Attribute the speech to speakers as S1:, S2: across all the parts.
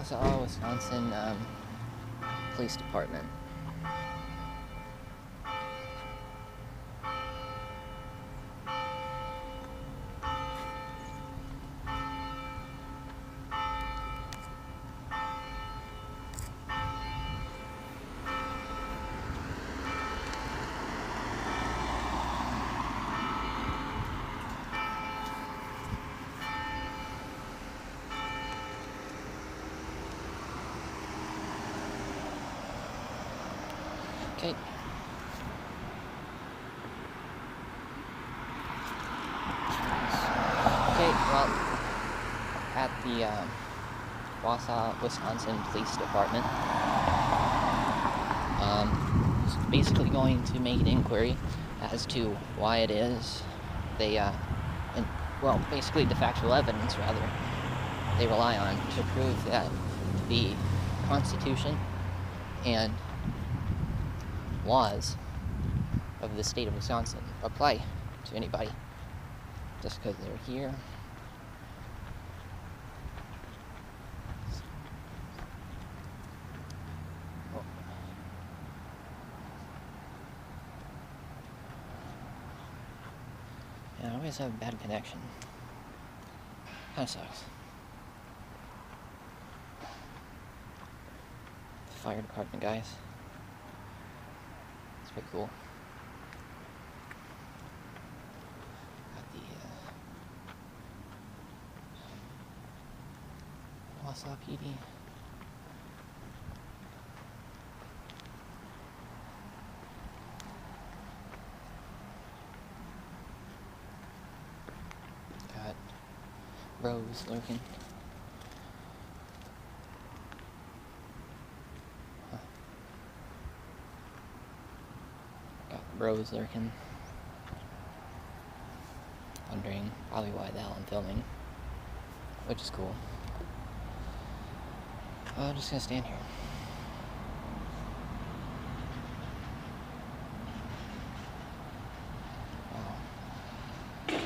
S1: Wausau, Wisconsin, Police Department. Okay. Okay, well, at the Wausau, Wisconsin Police Department, basically going to make an inquiry as to why it is they, basically the factual evidence, rather, they rely on to prove that the Constitution and laws of the state of Wisconsin apply to anybody just because they're here. Yeah, I always have a bad connection. Kinda sucks. The fire department guys. It's pretty cool. Got the Wausau PD. Got Rose lurking. Rose lurking. Wondering probably why the hell I'm filming. Which is cool. I'm just gonna stand here. Wow.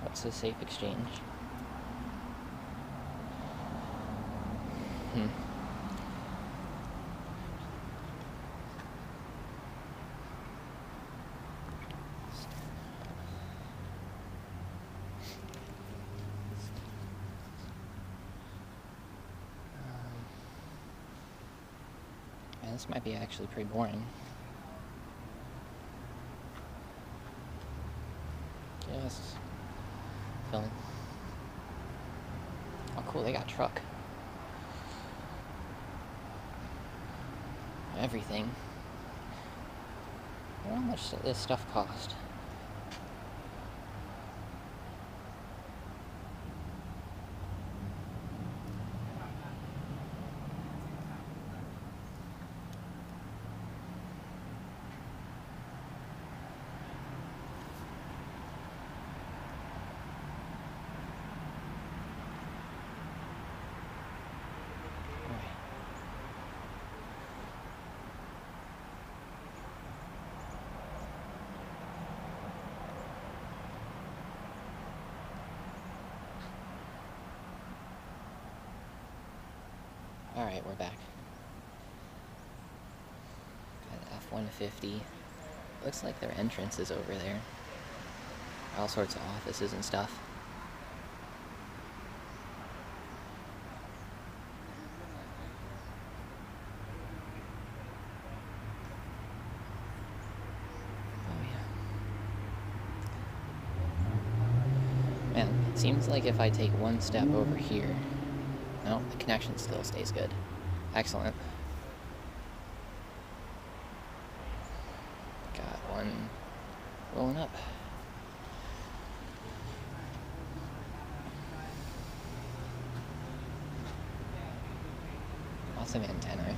S1: What's a safe exchange? This might be actually pretty boring. Just filming. Oh cool, they got truck. Everything. I wonder how much this stuff cost. Alright, we're back. Got an F-150. Looks like their entrance is over there. All sorts of offices and stuff. Oh yeah. Man, it seems like if I take one step over here... No, the connection still stays good. Excellent. Got one rolling up. Awesome antenna.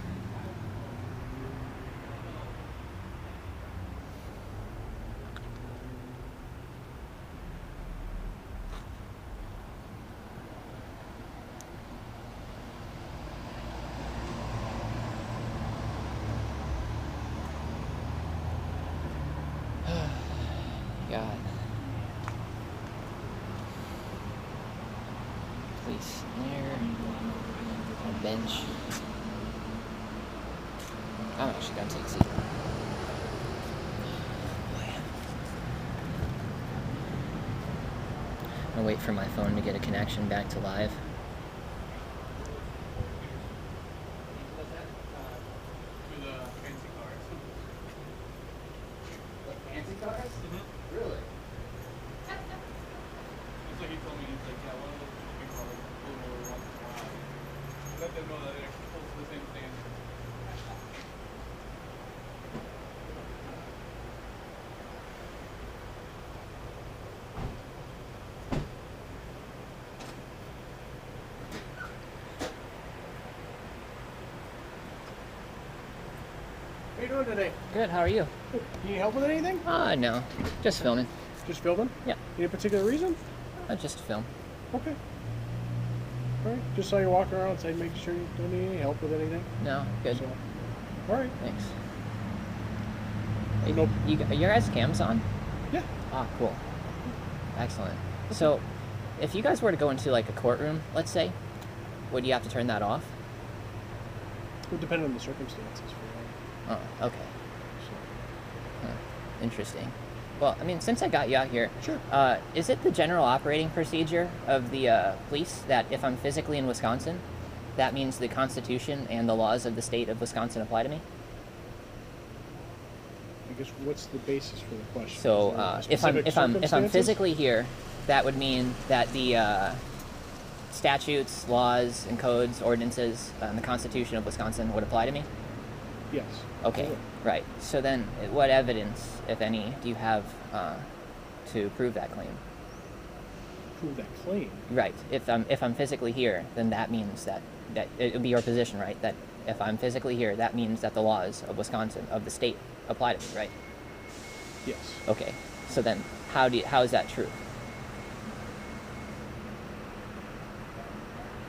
S1: God. bench. I'm actually gonna take a seat. I'll wait for my phone to get a connection back to live.
S2: To the fancy cars.
S1: What, fancy cars?
S2: Mm-hmm.
S1: Really?
S2: That's what he told me. He's like, yeah, one of those people are like pull over once in a while. Let them know that it actually pulls to the same standard.
S3: How you doing today?
S1: Good, how are you?
S3: Need help with anything?
S1: No, just filming.
S3: Just filming?
S1: Yeah.
S3: Any particular reason?
S1: Just to film.
S3: Okay. All right. Just saw you walking around outside, making sure you don't need any help with anything.
S1: No, good.
S3: So, all right.
S1: Thanks.
S3: Nope.
S1: Your guys' cams on?
S3: Yeah.
S1: Ah, cool. Excellent. So, if you guys were to go into like a courtroom, let's say, would you have to turn that off?
S3: It would depend on the circumstances for that.
S1: Oh, okay.
S3: So,
S1: Huh. Interesting. Well, I mean, since I got you out here,
S3: sure.
S1: is it the general operating procedure of the police that if I'm physically in Wisconsin, that means the Constitution and the laws of the state of Wisconsin apply to me?
S3: I guess what's the basis for the question?
S1: So
S3: Is there
S1: if
S3: specific
S1: I'm
S3: circumstances?
S1: physically here, that would mean that the statutes, laws, and codes, ordinances, and the Constitution of Wisconsin would apply to me?
S3: Yes.
S1: Okay,
S3: Sure.
S1: right. So then, what evidence, if any, do you have to prove that claim?
S3: Prove that claim.
S1: Right. If I'm physically here, then that means that it would be your position, right? That if I'm physically here, that means that the laws of Wisconsin, of the state, apply to me, right?
S3: Yes.
S1: Okay. So then, how is that true?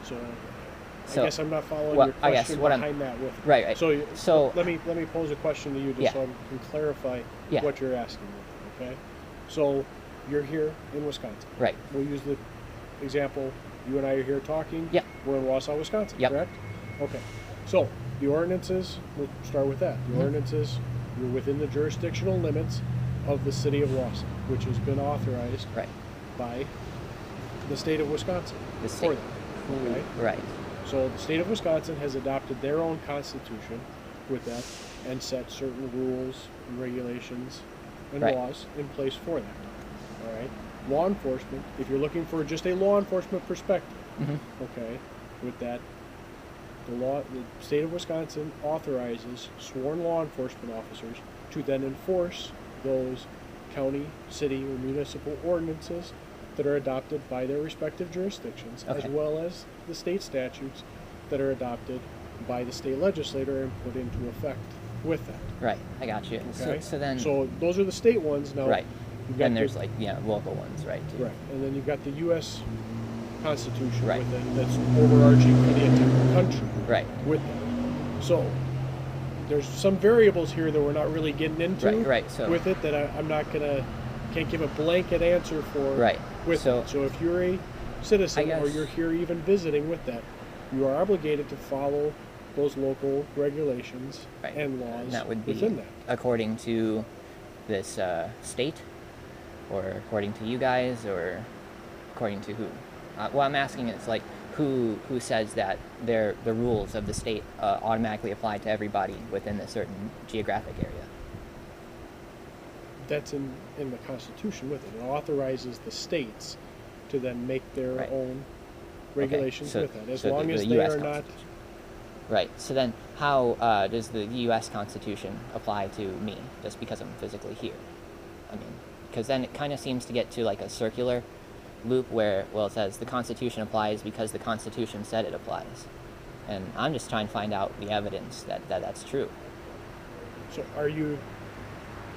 S3: So, I guess I'm not following
S1: well,
S3: your
S1: I guess
S3: question
S1: what I'm-
S3: behind that. With
S1: Right.
S3: So let me pose a question to you just
S1: Yeah.
S3: so I can clarify
S1: Yeah.
S3: what you're asking me. Okay. So you're here in Wisconsin.
S1: Right.
S3: We'll use the example. You and I are here talking.
S1: Yeah.
S3: We're in Wausau, Wisconsin.
S1: Yep.
S3: Correct. Okay. So the ordinances. We'll start with that. The
S1: Mhm.
S3: ordinances. You're within the jurisdictional limits of the city of Wausau, which has been authorized
S1: Right.
S3: by the state of Wisconsin.
S1: The
S3: for
S1: state.
S3: that. Okay.
S1: Right.
S3: So the state of Wisconsin has adopted their own constitution with that and set certain rules and regulations and
S1: Right.
S3: laws in place for that. All right. Law enforcement, if you're looking for just a law enforcement perspective,
S1: Mhm.
S3: okay, with that, the state of Wisconsin authorizes sworn law enforcement officers to then enforce those county, city, or municipal ordinances that are adopted by their respective jurisdictions, as
S1: Okay.
S3: well as the state statutes that are adopted by the state legislator and put into effect with that.
S1: Right. I got you.
S3: Okay.
S1: So then.
S3: So those are the state ones. Now,
S1: Right.
S3: you've got
S1: And there's
S3: the,
S1: like local ones, right? Too.
S3: right, and then you've got the U.S. Constitution
S1: Right.
S3: with it that's overarching for the entire country.
S1: Right.
S3: With that. So there's some variables here that we're not really getting into
S1: Right. So.
S3: with it that I'm not can't give a blanket answer for
S1: Right.
S3: with
S1: So-
S3: it. So if you're a citizen
S1: I
S3: or
S1: guess-
S3: you're here even visiting with that, you are obligated to follow those local regulations
S1: Right.
S3: and laws
S1: And that would be
S3: within that.
S1: according to this state, or according to you guys, or according to who? Well, I'm asking it's like who says that the rules of the state automatically apply to everybody within a certain geographic area.
S3: That's in the Constitution with it. It authorizes the states to then make their
S1: Right.
S3: own regulations
S1: so-
S3: with that, as
S1: so
S3: long
S1: the
S3: as they
S1: US
S3: are not.
S1: Constitution. Right. So then, how does the U.S. Constitution apply to me just because I'm physically here? I mean, because then it kind of seems to get to like a circular loop where, well, it says the Constitution applies because the Constitution said it applies, and I'm just trying to find out the evidence that that's true.
S3: So are you?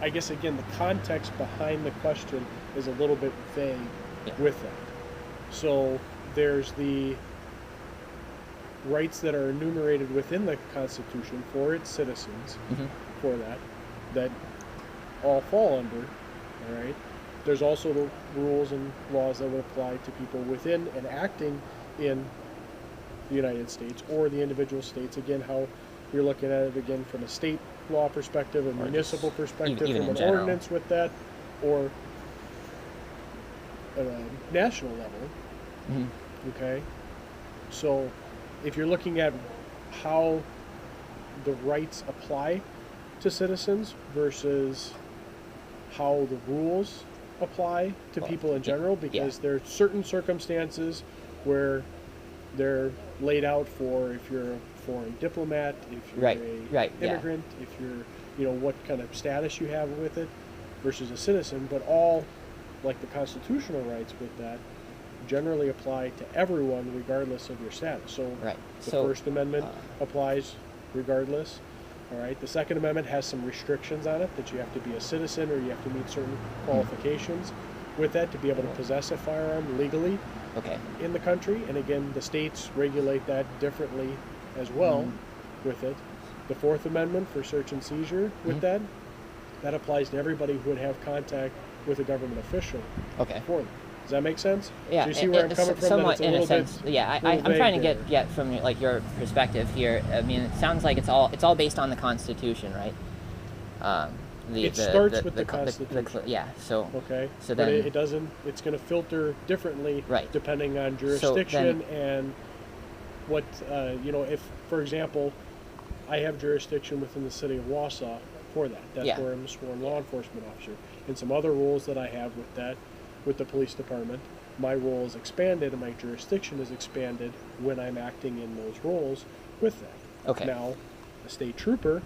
S3: I guess again, the context behind the question is a little bit vague
S1: Yeah.
S3: with that. So there's the rights that are enumerated within the Constitution for its citizens,
S1: Mhm.
S3: for that all fall under, all right? There's also the rules and laws that would apply to people within and acting in the United States or the individual states. Again, how you're looking at it again from a state law perspective, a
S1: Or
S3: municipal
S1: just
S3: perspective,
S1: even
S3: from
S1: in
S3: an
S1: general.
S3: ordinance with that, or at a national level.
S1: Mm-hmm.
S3: Okay, so if you're looking at how the rights apply to citizens versus how the rules apply to
S1: Well,
S3: people in general, because there are certain circumstances where they're laid out for if you're a foreign diplomat, if you're
S1: Right,
S3: a
S1: right, yeah.
S3: immigrant, if you're, you know, what kind of status you have with it versus a citizen, but all, like the constitutional rights with that, generally apply to everyone regardless of your status. So
S1: Right.
S3: the
S1: So,
S3: First Amendment applies regardless. All right. The Second Amendment has some restrictions on it that you have to be a citizen or you have to meet certain qualifications with that to be able to possess a firearm legally
S1: okay.
S3: in the country. And again, the states regulate that differently as well with it. The Fourth Amendment for search and seizure with that applies to everybody who would have contact with a government official
S1: Okay.
S3: for them. Does that make sense?
S1: Yeah,
S3: So you see where I'm coming from? That
S1: somewhat
S3: it's a
S1: in a
S3: little
S1: sense.
S3: bit,
S1: Yeah,
S3: little
S1: I'm trying to
S3: vague there.
S1: get from like your perspective here. I mean, it sounds like it's all based on the Constitution, right?
S3: It starts with the Constitution.
S1: Yeah. So
S3: Okay.
S1: So
S3: but
S1: then
S3: it doesn't. It's going to filter differently,
S1: Right.
S3: depending on jurisdiction and what you know. If, for example, I have jurisdiction within the city of Wausau for that. That's
S1: Yeah.
S3: where I'm a sworn law enforcement officer. And some other rules that I have with that, with the police department, my role is expanded and my jurisdiction is expanded when I'm acting in those roles with that.
S1: Okay.
S3: Now, a state trooper,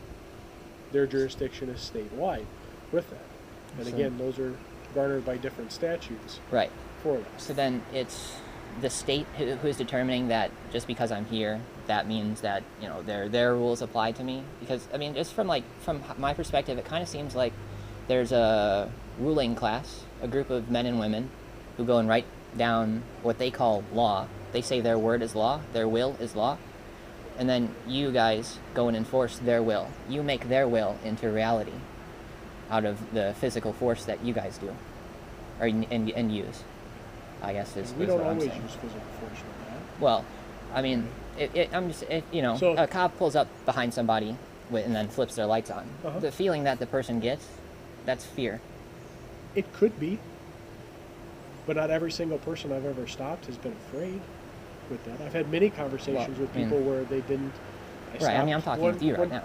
S3: their jurisdiction is statewide with that. And
S1: So-
S3: again, those are garnered by different statutes
S1: right.
S3: for that.
S1: So then it's the state who's determining that just because I'm here, that means that, you know, their rules apply to me. Because I mean, just from my perspective, it kind of seems like there's a ruling class, a group of men and women who go and write down what they call law. They say their word is law, their will is law, and then you guys go and enforce their will. You make their will into reality out of the physical force that you guys do, or and use. I guess is
S3: We
S1: is
S3: don't
S1: what I'm
S3: always
S1: saying.
S3: use physical force with that.
S1: Well, I mean, you know,
S3: So-
S1: a cop pulls up behind somebody and then flips their lights on.
S3: Uh-huh.
S1: The feeling that the person gets, that's fear.
S3: It could be, but not every single person I've ever stopped has been afraid with that. I've had many conversations
S1: Well,
S3: with
S1: I mean-
S3: people where they didn't.
S1: Right, I mean, I'm
S3: stopped
S1: talking with you right
S3: one
S1: now.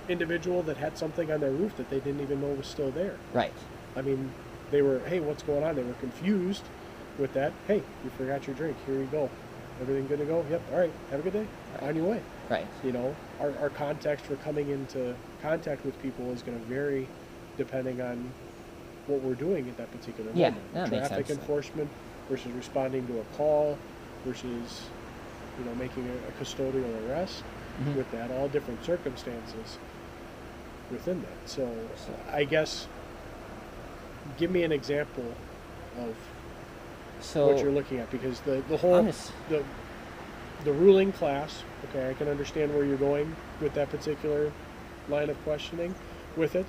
S3: individual that had something on their roof that they didn't even know was still there.
S1: Right.
S3: I mean, they were, hey, what's going on? They were confused with that. Hey, you forgot your drink. Here you go. Everything good to go? Yep. All right. Have a good day.
S1: Right.
S3: On your way.
S1: Right.
S3: You know, our context for coming into contact with people is going to vary depending on what we're doing at that particular
S1: Yeah,
S3: moment.
S1: that makes
S3: Traffic
S1: sense.
S3: enforcement versus responding to a call versus, you know, making a custodial arrest
S1: Mhm.
S3: with that, all different circumstances within that. So
S1: So-
S3: I guess give me an example of
S1: So
S3: what you're looking at, because the whole
S1: I'm just
S3: the ruling class, okay, I can understand where you're going with that particular line of questioning with it,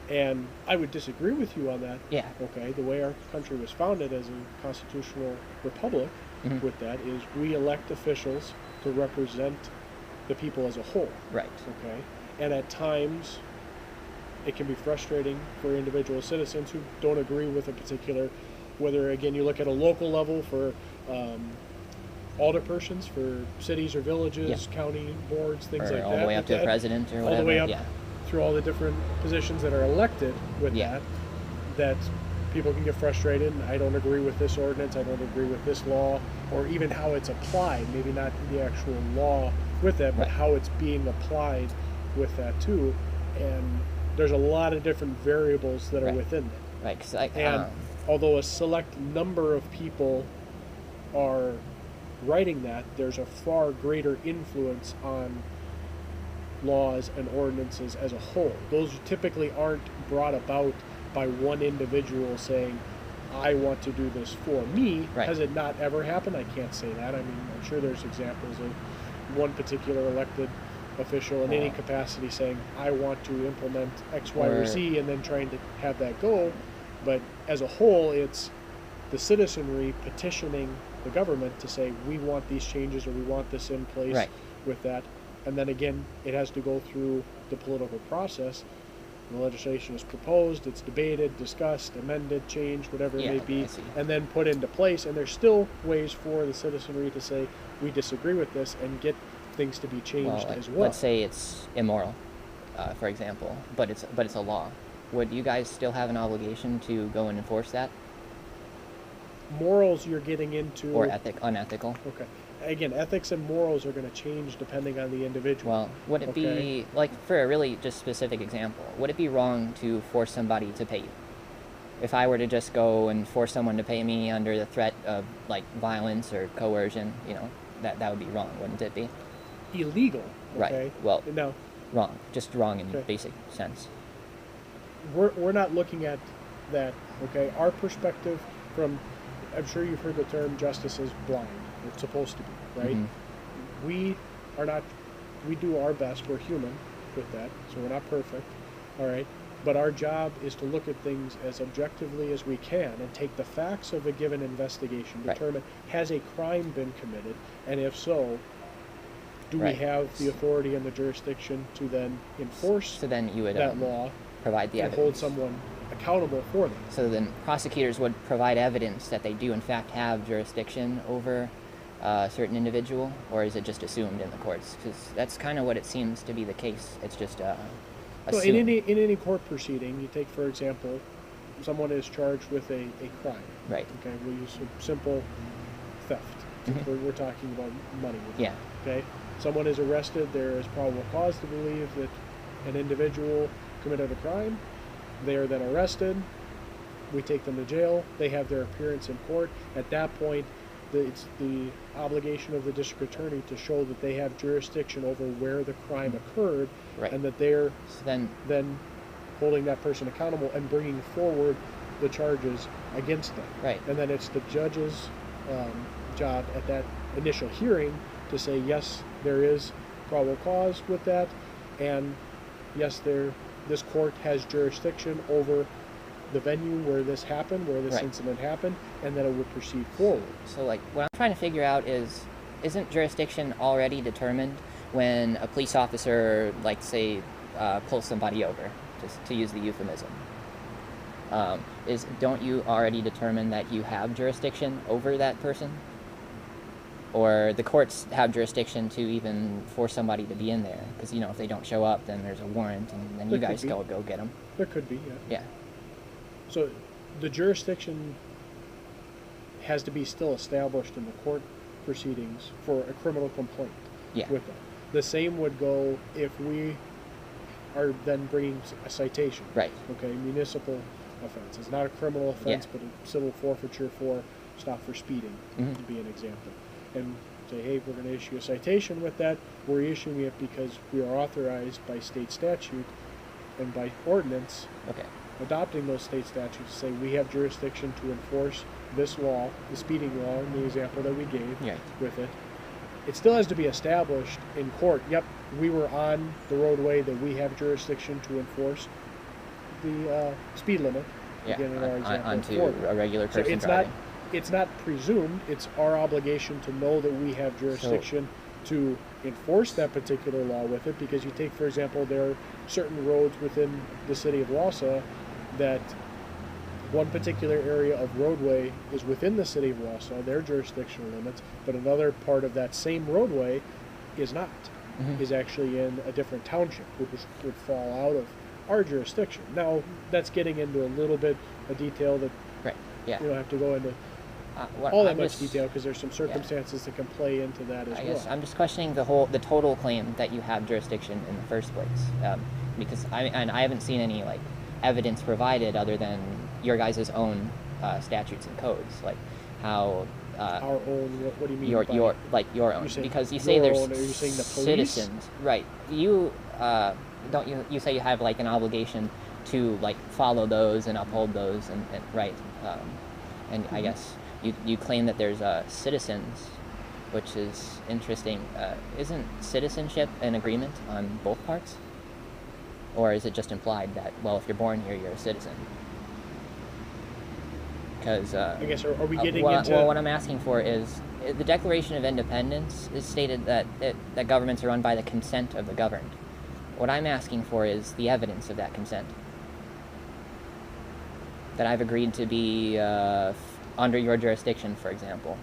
S3: and I would disagree with you on that.
S1: yeah.
S3: Okay, the way our country was founded as a constitutional republic
S1: Mhm.
S3: with that is we elect officials to represent the people as a whole.
S1: Right.
S3: Okay, and at times it can be frustrating for individual citizens who don't agree with a particular, whether again you look at a local level for alderpersons for cities or villages, county boards, things
S1: Or
S3: like
S1: all
S3: that.
S1: the way up
S3: with
S1: to a
S3: that,
S1: president or
S3: all
S1: whatever.
S3: the way up
S1: Yeah.
S3: through all the different positions that are elected with
S1: Yeah.
S3: that people can get frustrated. I don't agree with this ordinance. I don't agree with this law, or even how it's applied. Maybe not the actual law with that, but
S1: Right.
S3: how it's being applied with that too. And there's a lot of different variables that are
S1: Right.
S3: within that.
S1: Right. 'Cause
S3: And although a select number of people are writing that, there's a far greater influence on laws and ordinances as a whole. Those typically aren't brought about by one individual saying, I want to do this for me.
S1: Right.
S3: Has it not ever happened? I can't say that. I mean, I'm sure there's examples of one particular elected official in any capacity saying, I want to implement X, Y, or
S1: Or-
S3: Z, and then trying to have that go. But as a whole, it's the citizenry petitioning the government to say, we want these changes or we want this in place
S1: Right.
S3: with that. And then again, it has to go through the political process. The legislation is proposed, it's debated, discussed, amended, changed, whatever it
S1: Yeah,
S3: may
S1: okay,
S3: be,
S1: I see.
S3: and then put into place. And there's still ways for the citizenry to say, we disagree with this, and get things to be changed
S1: Well,
S3: as well.
S1: let's say it's immoral, for example, but it's a law. Would you guys still have an obligation to go and enforce that,
S3: Morals, you're getting into.
S1: or unethical?
S3: Okay. Again, ethics and morals are going to change depending on the individual.
S1: Well, would it
S3: Okay.
S1: be, like, for a really just specific example, would it be wrong to force somebody to pay you? If I were to just go and force someone to pay me under the threat of, like, violence or coercion, that would be wrong, wouldn't it be?
S3: Illegal. Okay?
S1: Right. Well,
S3: Now,
S1: wrong. Just wrong in
S3: Okay.
S1: basic sense.
S3: we're not looking at that. Okay. Our perspective from, I'm sure you've heard the term justice is blind. It's supposed to be, right?
S1: Mhm.
S3: We are not. We do our best. We're human with that, so we're not perfect. All right. But our job is to look at things as objectively as we can and take the facts of a given investigation,
S1: Right.
S3: determine, has a crime been committed, and if so, do
S1: Right.
S3: we have the authority and the jurisdiction to then enforce
S1: So then you would
S3: that law
S1: provide the
S3: and
S1: evidence.
S3: hold someone accountable for that?
S1: So then prosecutors would provide evidence that they do in fact have jurisdiction over a certain individual, or is it just assumed in the courts? Because that's kind of what it seems to be the case. It's just
S3: So
S1: assumed.
S3: in any court proceeding, you take, for example, someone is charged with a crime.
S1: Right.
S3: Okay, we'll use a simple theft.
S1: Mhm.
S3: We're talking about money.
S1: Yeah.
S3: Okay, someone is arrested. There is probable cause to believe that an individual committed a crime. They are then arrested. We take them to jail. They have their appearance in court. At that point, it's the obligation of the district attorney to show that they have jurisdiction over where the crime occurred,
S1: Right.
S3: and that they're
S1: So then,
S3: then holding that person accountable and bringing forward the charges against them.
S1: right.
S3: And then it's the judge's job at that initial hearing to say, yes, there is probable cause with that, and yes, this court has jurisdiction over the venue where this happened, where this
S1: Right.
S3: incident happened, and then it would proceed forward.
S1: So, like, what I'm trying to figure out is, isn't jurisdiction already determined when a police officer, like, say, pulls somebody over, just to use the euphemism? Don't you already determine that you have jurisdiction over that person? Or the courts have jurisdiction to even force somebody to be in there? Because, if they don't show up, then there's a warrant, and then you
S3: There could
S1: guys
S3: be.
S1: go get them.
S3: There could be, yeah.
S1: Yeah.
S3: So the jurisdiction has to be still established in the court proceedings for a criminal complaint.
S1: Yeah.
S3: With that. The same would go if we are then bringing a citation.
S1: Right.
S3: Okay, municipal offense. It's not a criminal offense,
S1: Yeah.
S3: but a civil forfeiture for stop for speeding,
S1: Mhm.
S3: to be an example. And say, hey, we're going to issue a citation with that. We're issuing it because we are authorized by state statute and by ordinance,
S1: Okay.
S3: adopting those state statutes to say we have jurisdiction to enforce this law, the speeding law, in the example that we gave
S1: Yeah.
S3: with it. It still has to be established in court. Yep, we were on the roadway that we have jurisdiction to enforce the speed limit.
S1: Yeah.
S3: Again, in our example,
S1: Onto
S3: forward.
S1: a regular
S3: So
S1: person
S3: it's
S1: driving.
S3: it's not presumed. It's our obligation to know that we have jurisdiction to enforce that particular law with it. Because you take, for example, there are certain roads within the city of Wausau that one particular area of roadway is within the city of Wausau, their jurisdictional limits, but another part of that same roadway is not,
S1: Mhm.
S3: is actually in a different township, which would fall out of our jurisdiction. Now, that's getting into a little bit of detail that
S1: Right. Yeah.
S3: we don't have to go into
S1: All
S3: that much detail, because there's some circumstances that can play into that as
S1: I
S3: well.
S1: guess I'm just questioning the total claim that you have jurisdiction in the first place, because I haven't seen any like evidence provided other than your guys' own statutes and codes, like how
S3: Our own, what do you mean
S1: your
S3: by
S1: your own,
S3: You're saying
S1: because you say
S3: your
S1: there's
S3: own, are you saying the police?
S1: citizens, right? You don't you say you have like an obligation to like follow those and uphold those and right, and I guess you claim that there's citizens, which is interesting. Isn't citizenship an agreement on both parts? Or is it just implied that, well, if you're born here, you're a citizen? Because
S3: I guess are we getting
S1: well,
S3: into?
S1: well, what I'm asking for is the Declaration of Independence is stated that that governments are run by the consent of the governed. What I'm asking for is the evidence of that consent. That I've agreed to be under your jurisdiction, for example.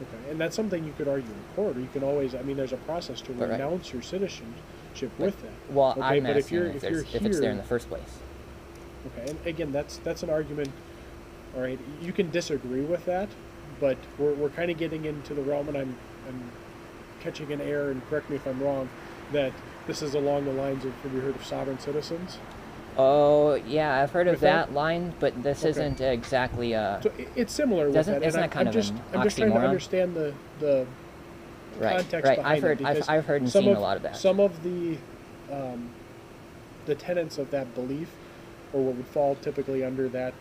S3: Okay, and that's something you could argue in court, or you can always. I mean, there's a process to
S1: But, right.
S3: renounce your citizenship with that.
S1: Well,
S3: Okay,
S1: I'm
S3: but
S1: asking
S3: if
S1: it's there in the first place.
S3: Okay, and again, that's an argument. All right, you can disagree with that, but we're kind of getting into the realm, and I'm catching an error, and correct me if I'm wrong, that this is along the lines of, have you heard of sovereign citizens?
S1: Oh, yeah, I've heard of
S3: With that?
S1: that line, but this
S3: Okay.
S1: isn't exactly
S3: So it's similar with
S1: Doesn't-
S3: that.
S1: isn't
S3: and
S1: that kind
S3: I'm
S1: of
S3: just
S1: an
S3: I'm just trying to
S1: oxymoron?
S3: understand the
S1: right.
S3: context
S1: Right,
S3: behind it, because
S1: I've heard and
S3: some
S1: seen
S3: of,
S1: a lot of that.
S3: Some of the tenets of that belief, or what would fall typically under that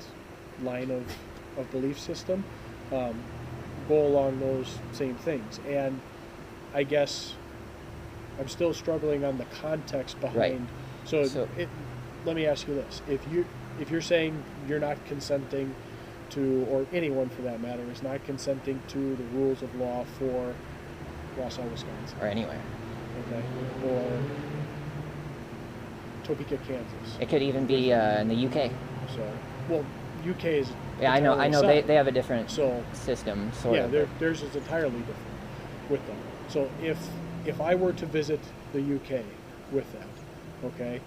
S3: line of belief system, go along those same things. And I guess I'm still struggling on the context behind.
S1: Right.
S3: So let me ask you this: if you're saying you're not consenting to, or anyone for that matter, is not consenting to the rules of law for Wausau, Wisconsin,
S1: Or anywhere.
S3: okay, or Topeka, Kansas.
S1: It could even be in the UK.
S3: So, well, UK is
S1: Yeah, I know.
S3: entirely
S1: They have a different
S3: So
S1: system, sort
S3: yeah,
S1: of.
S3: theirs is entirely different with them. So if I were to visit the UK with that, okay,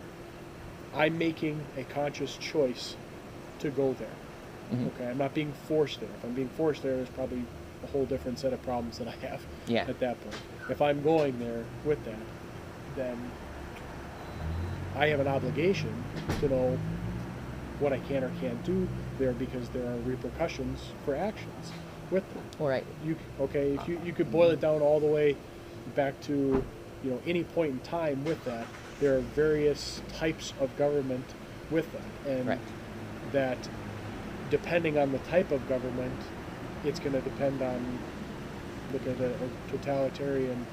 S3: I'm making a conscious choice to go there.
S1: Mhm.
S3: Okay, I'm not being forced there. If I'm being forced there, there's probably a whole different set of problems that I have
S1: Yeah.
S3: at that point. If I'm going there with that, then I have an obligation to know what I can or can't do there, because there are repercussions for actions with them.
S1: All right.
S3: If you could boil it down all the way back to, any point in time with that, there are various types of government with that, and
S1: Right.
S3: that depending on the type of government, it's going to depend on, look at a totalitarian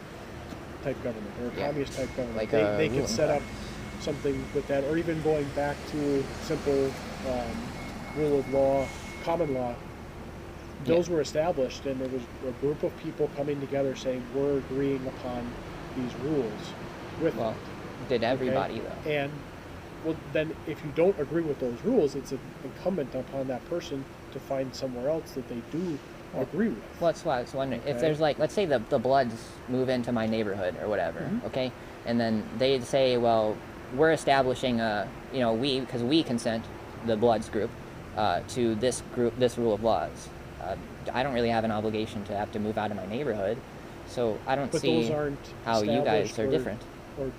S3: type government or a
S1: Yeah.
S3: communist type government.
S1: Like
S3: they
S1: rule
S3: could set
S1: of
S3: up something with that, or even going back to simple rule of law, common law. Those were established, and there was a group of people coming together saying, we're agreeing upon these rules with
S1: Well,
S3: it.
S1: did everybody though?
S3: And well, then if you don't agree with those rules, it's incumbent upon that person to find somewhere else that they do agree with.
S1: Well, that's why I was wondering if
S3: Okay.
S1: there's let's say the Bloods move into my neighborhood or whatever,
S3: Mhm.
S1: okay, and then they say, well, we're establishing because we consent, the Bloods group, to this rule of laws. I don't really have an obligation to have to move out of my neighborhood, so I don't
S3: But
S1: see
S3: those aren't
S1: how you guys
S3: established
S1: are
S3: or-
S1: different.
S3: or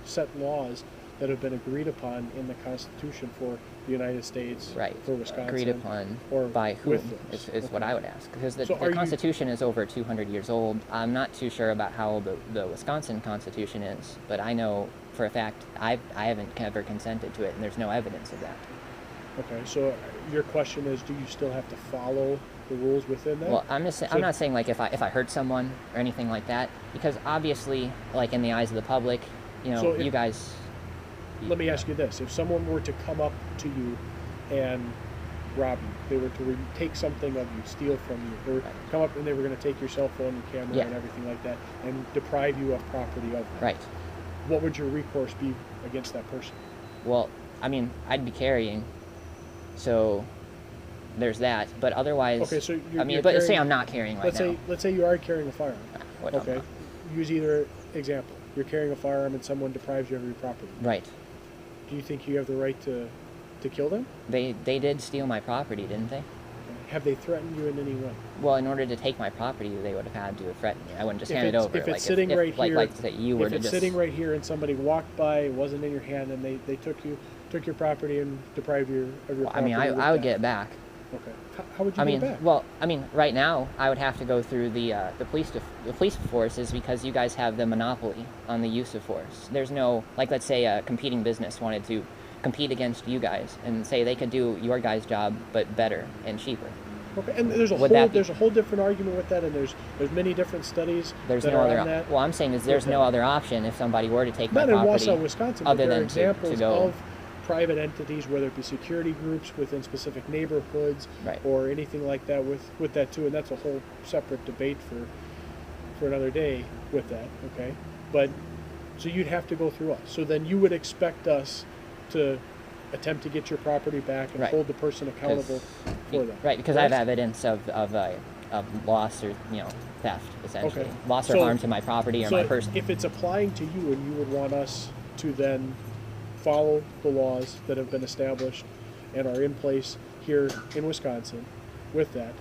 S3: set laws that have been agreed upon in the Constitution for the United States,
S1: Right.
S3: for Wisconsin,
S1: Agreed upon
S3: or
S1: by whom
S3: with those.
S1: is what I would ask. Because the,
S3: So
S1: the
S3: are you-
S1: Constitution is over 200 years old. I'm not too sure about how old the Wisconsin Constitution is, but I know for a fact I haven't ever consented to it, and there's no evidence of that.
S3: Okay, so your question is, do you still have to follow the rules within that?
S1: Well, I'm not saying like if I hurt someone or anything like that, because obviously, like in the eyes of the public,
S3: So if-
S1: you guys.
S3: Let me ask you this: if someone were to come up to you and rob you, they were to take something of you, steal from you, or
S1: Right.
S3: come up and they were going to take your cell phone, your camera,
S1: Yeah.
S3: and everything like that, and deprive you of property of that,
S1: Right.
S3: what would your recourse be against that person?
S1: Well, I mean, I'd be carrying, so there's that. But otherwise,
S3: Okay, so
S1: I mean,
S3: you're
S1: but say
S3: carrying-
S1: I'm not carrying right now.
S3: Let's say you are carrying a firearm.
S1: What I'm
S3: Okay,
S1: not.
S3: use either example. You're carrying a firearm and someone deprives you of your property.
S1: Right.
S3: Do you think you have the right to kill them?
S1: They did steal my property, didn't they?
S3: Have they threatened you in any way?
S1: Well, in order to take my property, they would have had to have threatened me. I wouldn't just
S3: If
S1: hand it
S3: it's-
S1: over.
S3: if it's
S1: like
S3: sitting right here-
S1: like that you were
S3: If
S1: to
S3: it's
S1: just
S3: sitting right here and somebody walked by, it wasn't in your hand, and they took your property and deprived you of your
S1: Well, I
S3: property.
S1: mean, I
S3: with
S1: would
S3: that.
S1: get it back.
S3: Okay. How would you
S1: I
S3: get
S1: mean,
S3: it back?
S1: well, I mean, right now I would have to go through the police forces because you guys have the monopoly on the use of force. There's no, like, let's say a competing business wanted to compete against you guys and say they could do your guys' job but better and cheaper.
S3: Okay, and there's
S1: Would that be-
S3: there's a whole different argument with that, and there's many different studies
S1: There's
S3: that
S1: no
S3: are
S1: other.
S3: on that.
S1: Well, I'm saying is there's
S3: with
S1: no
S3: that.
S1: other option if somebody were to take
S3: Not
S1: my
S3: in
S1: property.
S3: Wausau, Wisconsin, but
S1: other
S3: there are
S1: than to
S3: examples
S1: go-
S3: of private entities, whether it be security groups within specific neighborhoods
S1: Right.
S3: or anything like that with that too, and that's a whole separate debate for another day with that, okay? But, so you'd have to go through us. So then you would expect us to attempt to get your property back and
S1: Right.
S3: hold the person accountable for that.
S1: Right, because I have
S3: correct?
S1: evidence of loss or, theft, essentially.
S3: Okay.
S1: Loss or
S3: So-
S1: harm to my property or
S3: So
S1: my person.
S3: if it's applying to you and you would want us to then follow the laws that have been established and are in place here in Wisconsin with that,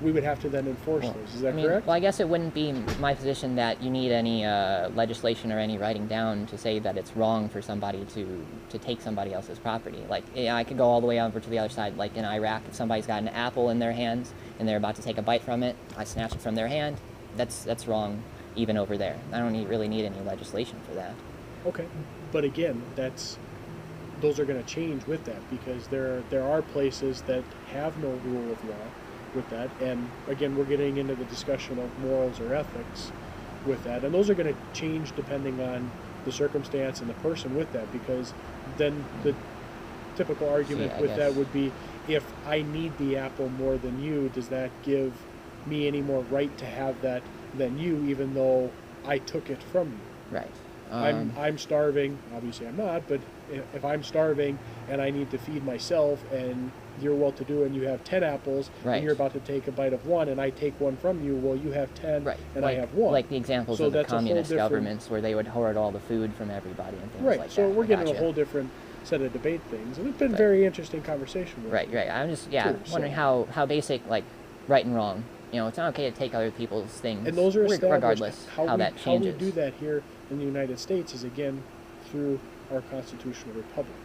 S3: we would have to then enforce
S1: Well,
S3: those. Is that
S1: I mean,
S3: correct?
S1: Well, I guess it wouldn't be my position that you need any legislation or any writing down to say that it's wrong for somebody to take somebody else's property. Like, I could go all the way over to the other side. Like in Iraq, if somebody's got an apple in their hands and they're about to take a bite from it, I snatch it from their hand. That's wrong, even over there. I don't really need any legislation for that.
S3: Okay, but again, those are going to change with that because there are places that have no rule of law with that, and again, we're getting into the discussion of morals or ethics with that, and those are going to change depending on the circumstance and the person with that, because then the typical argument
S1: I
S3: with
S1: guess.
S3: that would be, if I need the apple more than you, does that give me any more right to have that than you, even though I took it from you?
S1: Right.
S3: I'm starving. Obviously, I'm not. But if I'm starving and I need to feed myself, and you're well-to-do and you have 10 apples,
S1: Right.
S3: and you're about to take a bite of one, and I take one from you, well, you have 10,
S1: Right.
S3: and
S1: like,
S3: I have one.
S1: Like the examples
S3: So
S1: of the
S3: that's a whole
S1: communist
S3: different-
S1: governments where they would hoard all the food from everybody and things
S3: Right.
S1: like
S3: So
S1: that.
S3: we're
S1: I
S3: getting a
S1: gotcha.
S3: whole different set of debate things, and it's been
S1: Right.
S3: very interesting conversation. With
S1: Right,
S3: you.
S1: right. I'm just,
S3: too,
S1: wondering
S3: so-
S1: how basic, like, right and wrong. It's not okay to take other people's things.
S3: And those are established.
S1: regardless how that changes.
S3: How we do that here in the United States is, again, through our constitutional republic.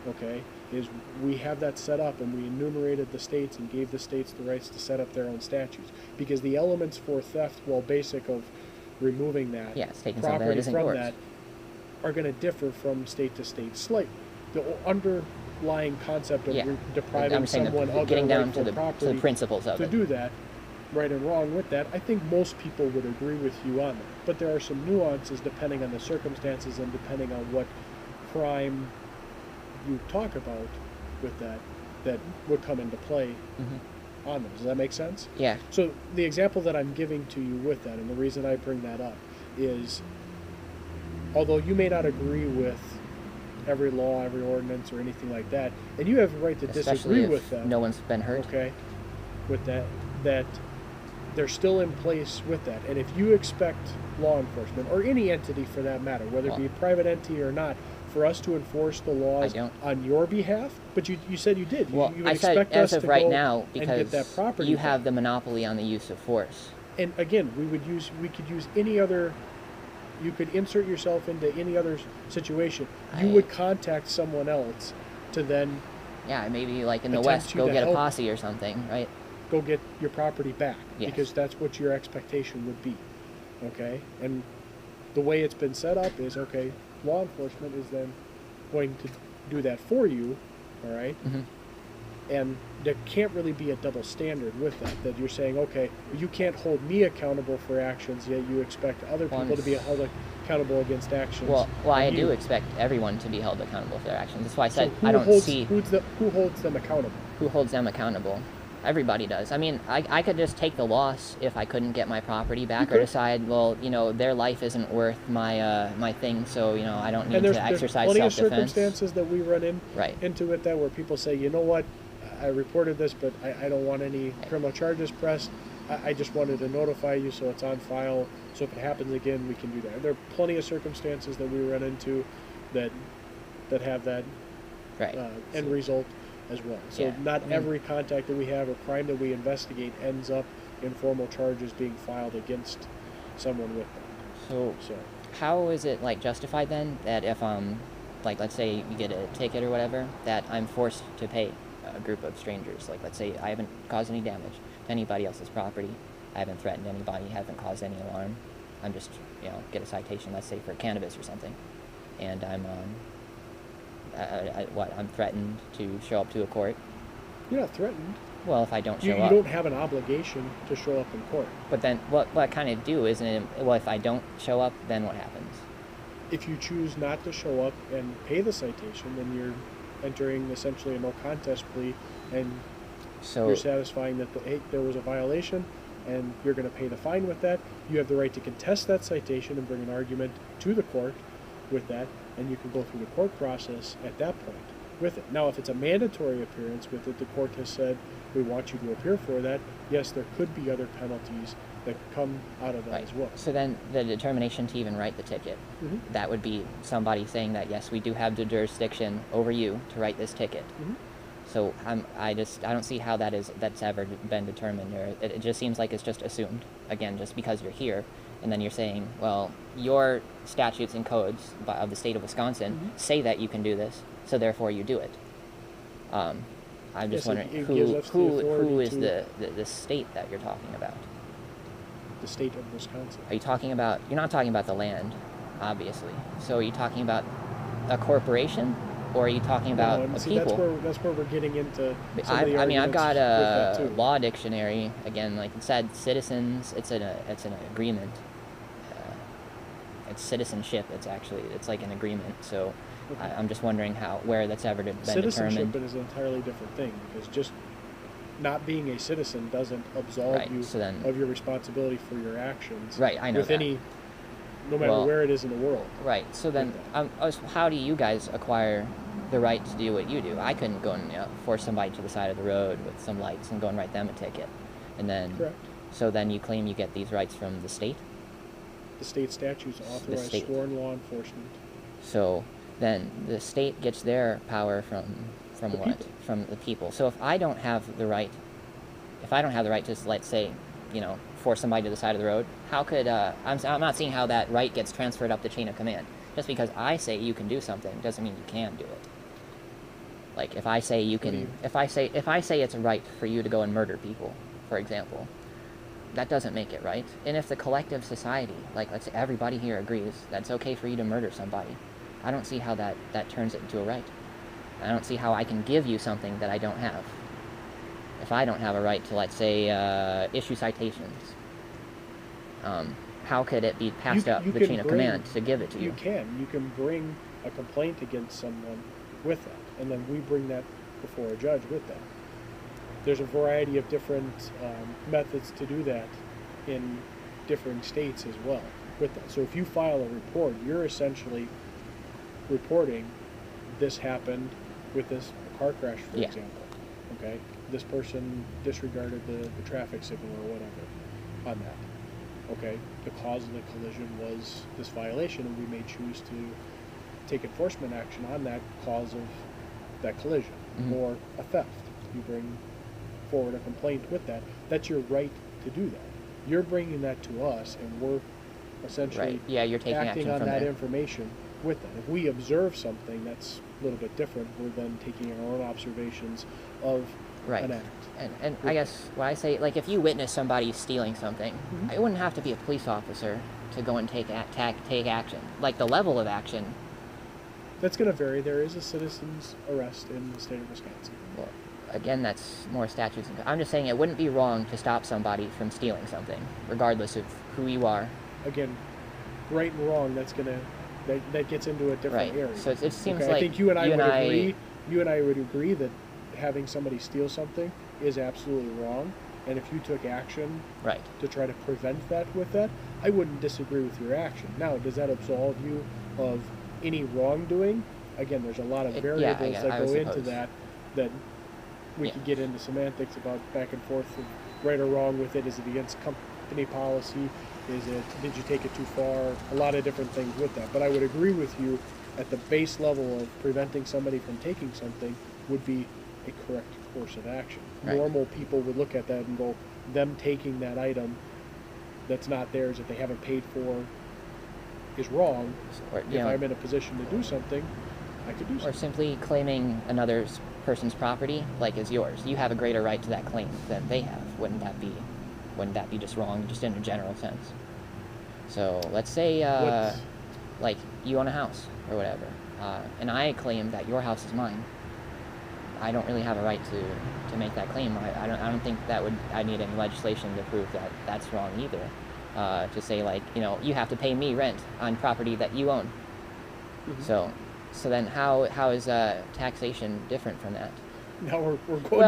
S3: Okay, is we have that set up, and we enumerated the states and gave the states the rights to set up their own statutes, because the elements for theft, while basic of removing that
S1: Yeah, it's taking something that
S3: property
S1: isn't
S3: from
S1: yours.
S3: that, are going to differ from state to state slightly. The underlying concept of
S1: Yeah.
S3: depriving
S1: I'm saying
S3: someone of
S1: getting
S3: their
S1: down to
S3: rightful
S1: the
S3: property
S1: principles of
S3: to
S1: it.
S3: do that, right and wrong with that, I think most people would agree with you on that. But there are some nuances depending on the circumstances and depending on what crime you talk about with that would come into play
S1: Mhm.
S3: on them. Does that make sense?
S1: Yeah.
S3: So the example that I'm giving to you with that, and the reason I bring that up, is although you may not agree with every law, every ordinance, or anything like that, and you have a right to
S1: Especially
S3: disagree
S1: if
S3: with them.
S1: no one's been hurt.
S3: Okay, with that they're still in place with that. And if you expect law enforcement, or any entity for that matter, whether it be a private entity or not, for us to enforce the laws
S1: don't.
S3: on your behalf, but you said you did.
S1: Well,
S3: you would
S1: I said
S3: expect
S1: as
S3: us
S1: of
S3: to
S1: right
S3: go
S1: now
S3: and get that
S1: because
S3: property
S1: you
S3: back.
S1: have the monopoly on the use of force.
S3: And again, we could use any other. You could insert yourself into any other situation. You
S1: I-
S3: would contact someone else to then
S1: Yeah, maybe like in the
S3: Attempt
S1: West,
S3: to
S1: go get a
S3: help.
S1: posse or something, right?
S3: go get your property back,
S1: Yes.
S3: because that's what your expectation would be. Okay? And the way it's been set up is, okay, law enforcement is then going to do that for you, all right?
S1: Mm-hmm.
S3: And there can't really be a double standard with that you're saying, okay, you can't hold me accountable for actions, yet you expect other
S1: Well,
S3: people to be held accountable against actions.
S1: Well, I
S3: on
S1: do
S3: you.
S1: expect everyone to be held accountable for their actions. That's why I said
S3: So
S1: I don't see
S3: who holds them accountable?
S1: who holds them accountable. Everybody does. I mean, I could just take the loss if I couldn't get my property back, or
S3: could.
S1: decide, well, their life isn't worth my my thing, so I don't need
S3: And there's
S1: to exercise
S3: plenty of
S1: self-defense.
S3: circumstances that we run
S1: Right.
S3: into it that where people say, you know what, I reported this, but I don't want any criminal charges pressed. I just wanted to notify you so it's on file. So if it happens again, we can do that. There are plenty of circumstances that we run into that have that
S1: Right.
S3: end result as well. So
S1: Yeah,
S3: not
S1: I mean-
S3: every contact that we have or crime that we investigate ends up in formal charges being filed against someone with that.
S1: So
S3: So
S1: how is it like justified then that if like let's say you get a ticket or whatever, that I'm forced to pay a group of strangers? Like let's say I haven't caused any damage to anybody else's property, I haven't threatened anybody, haven't caused any alarm. I'm just get a citation, let's say for cannabis or something, and I'm I'm threatened to show up to a court.
S3: you're not threatened.
S1: Well, if I don't
S3: You
S1: show up,
S3: don't have an obligation to show up in court.
S1: but then what I kind of do isn't it? Well, if I don't show up, then what happens?
S3: If you choose not to show up and pay the citation, then entering essentially a no contest plea, and
S1: So
S3: you're satisfying that hey, there was a violation, and you're going to pay the fine with that. You have the right to contest that citation and bring an argument to the court with that, and you can go through the court process at that point with it. Now, if it's a mandatory appearance with it, the court has said, we want you to appear for that. Yes, there could be other penalties that come out of that
S1: right.
S3: as well.
S1: So then the determination to even write the ticket,
S3: Mhm.
S1: that would be somebody saying that, yes, we do have the jurisdiction over you to write this ticket.
S3: Mhm.
S1: So I don't see how that's ever been determined, or it just seems like it's just assumed, again, just because you're here, and then you're saying, well, your statutes and codes of the state of Wisconsin
S3: Mhm.
S1: say that you can do this, so therefore you do it. I'm just
S3: Yes,
S1: wondering
S3: it gives us the
S1: who
S3: authority
S1: is
S3: to-
S1: the state that you're talking about?
S3: The state of Wisconsin.
S1: Are you talking about, you're not talking about the land, obviously. So are you talking about a corporation, or are you talking about
S3: and
S1: a
S3: see,
S1: people?
S3: that's where we're getting into some of the
S1: I've
S3: arguments
S1: got
S3: with that
S1: a
S3: too.
S1: law dictionary, again, like it said, citizens, it's an agreement. It's citizenship, it's like an agreement, so
S3: Okay.
S1: I'm just wondering where that's ever been
S3: Citizenship
S1: determined.
S3: is an entirely different thing, because just not being a citizen doesn't absolve
S1: Right,
S3: you
S1: so then-
S3: of your responsibility for your actions.
S1: Right, I know
S3: with
S1: that.
S3: no matter
S1: Well,
S3: where it is in the world.
S1: Right, so then, how do you guys acquire the right to do what you do? I couldn't go and force somebody to the side of the road with some lights and go and write them a ticket. And then,
S3: Correct.
S1: so then you claim you get these rights from the state?
S3: The state statutes authorize
S1: state.
S3: sworn law enforcement.
S1: So then the state gets their power from
S3: The
S1: what?
S3: people.
S1: From the people. So if I don't have the right, to, let's say, force somebody to the side of the road, how could, I'm not seeing how that right gets transferred up the chain of command. Just because I say you can do something doesn't mean you can do it. Like if I say you can, if I say it's a right for you to go and murder people, for example, that doesn't make it right. And if the collective society, like let's say everybody here agrees that it's okay for you to murder somebody, I don't see how that turns it into a right. I don't see how I can give you something that I don't have. If I don't have a right to, let's say, issue citations, how could it be passed up
S3: You
S1: the
S3: can
S1: chain of
S3: bring-
S1: command to give it to you?
S3: You can bring a complaint against someone with that, and then we bring that before a judge with that. There's a variety of different methods to do that in different states as well with that. So if you file a report, you're essentially reporting this happened with this car crash, for
S1: Yeah.
S3: example. Okay, this person disregarded the traffic signal or whatever on that. Okay, the cause of the collision was this violation, and we may choose to take enforcement action on that cause of that collision,
S1: Mhm.
S3: or a theft. You bring forward a complaint with that. That's your right to do that. You're bringing that to us, and we're essentially
S1: Right. Yeah, you're taking
S3: acting
S1: action
S3: on
S1: from
S3: that
S1: there.
S3: information with that. If we observe something that's a little bit different, we're then taking our own observations of
S1: Right.
S3: an act.
S1: And I guess what I say, like if you witness somebody stealing something,
S3: Mhm.
S1: it wouldn't have to be a police officer to go and take action. Like the level of action,
S3: That's going to vary. There is a citizen's arrest in the state of Wisconsin.
S1: well, again, that's more statutes. I'm just saying it wouldn't be wrong to stop somebody from stealing something, regardless of who you are.
S3: Again, right and wrong, that gets into a different
S1: Right.
S3: area.
S1: So it seems
S3: Okay,
S1: like
S3: I think you and I would agree that having somebody steal something is absolutely wrong, and if you took action
S1: Right.
S3: to try to prevent that with that, I wouldn't disagree with your action. Now, does that absolve you of any wrongdoing? Again, there's a lot of variables
S1: I
S3: that go
S1: would
S3: into
S1: suppose.
S3: that we
S1: Yeah.
S3: could get into semantics about back and forth of right or wrong with it. Is it against company policy? Did you take it too far? A lot of different things with that. But I would agree with you at the base level of preventing somebody from taking something would be a correct course of action.
S1: Right.
S3: Normal people would look at that and go, them taking that item that's not theirs, that they haven't paid for, is wrong.
S1: Or,
S3: If I'm in a position to do something, I could do
S1: or
S3: something.
S1: simply claiming another person's property like is yours. You have a greater right to that claim than they have. Wouldn't that be just wrong, just in a general sense? So let's say
S3: What's-
S1: like you own a house or whatever, and I claim that your house is mine. I don't really have a right to make that claim. I don't think I need any legislation to prove that that's wrong either. To say like, you have to pay me rent on property that you own.
S3: Mhm.
S1: So then, how is taxation different from that?
S3: Now we're going
S1: Well,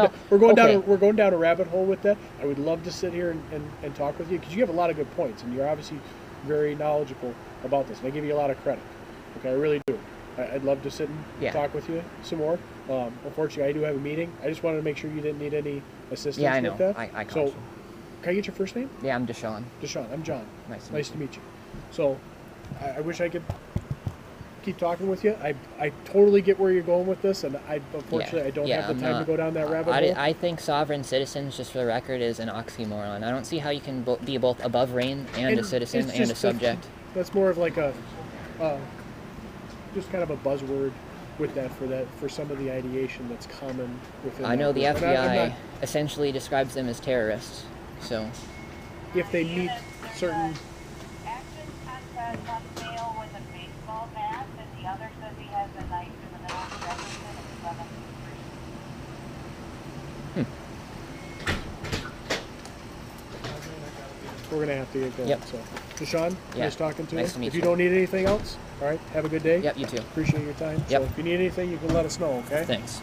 S3: down,
S1: okay.
S3: we're going down a rabbit hole with that. I would love to sit here and talk with you because you have a lot of good points and you're obviously very knowledgeable about this. And I give you a lot of credit. Okay, I really do. I'd love to sit and
S1: Yeah.
S3: talk with you some more. Unfortunately, I do have a meeting. I just wanted to make sure you didn't need any assistance
S1: Yeah, I know.
S3: with that.
S1: I caught
S3: so,
S1: you.
S3: can I get your first name?
S1: Yeah, I'm Deshaun.
S3: Deshaun. I'm John.
S1: Nice to
S3: Nice to meet you. So, I wish I could keep talking with you. I totally get where you're going with this, and unfortunately I don't have the time to go down that rabbit hole.
S1: I think sovereign citizens, just for the record, is an oxymoron. I don't see how you can be both above reign and a citizen
S3: it's
S1: and a
S3: just-
S1: subject.
S3: That's more of like a, just kind of a buzzword with that for some of the ideation that's common within.
S1: I know the
S3: that group. And I'm
S1: FBI
S3: not-
S1: essentially describes them as terrorists. So,
S3: if they meet certain.
S4: Action has one male with a baseball bat, and the other says he has a knife in the middle of the Jefferson and 7th Street.
S3: We're gonna have to get going.
S1: Yep.
S3: So, Deshaun,
S1: Yeah.
S3: nice talking to you.
S1: Nice to meet
S3: if you
S1: you.
S3: don't need anything else, all right, have a good day.
S1: yep, you too.
S3: Appreciate your time.
S1: Yep.
S3: So if you need anything, you can let us know. Okay.
S1: Thanks.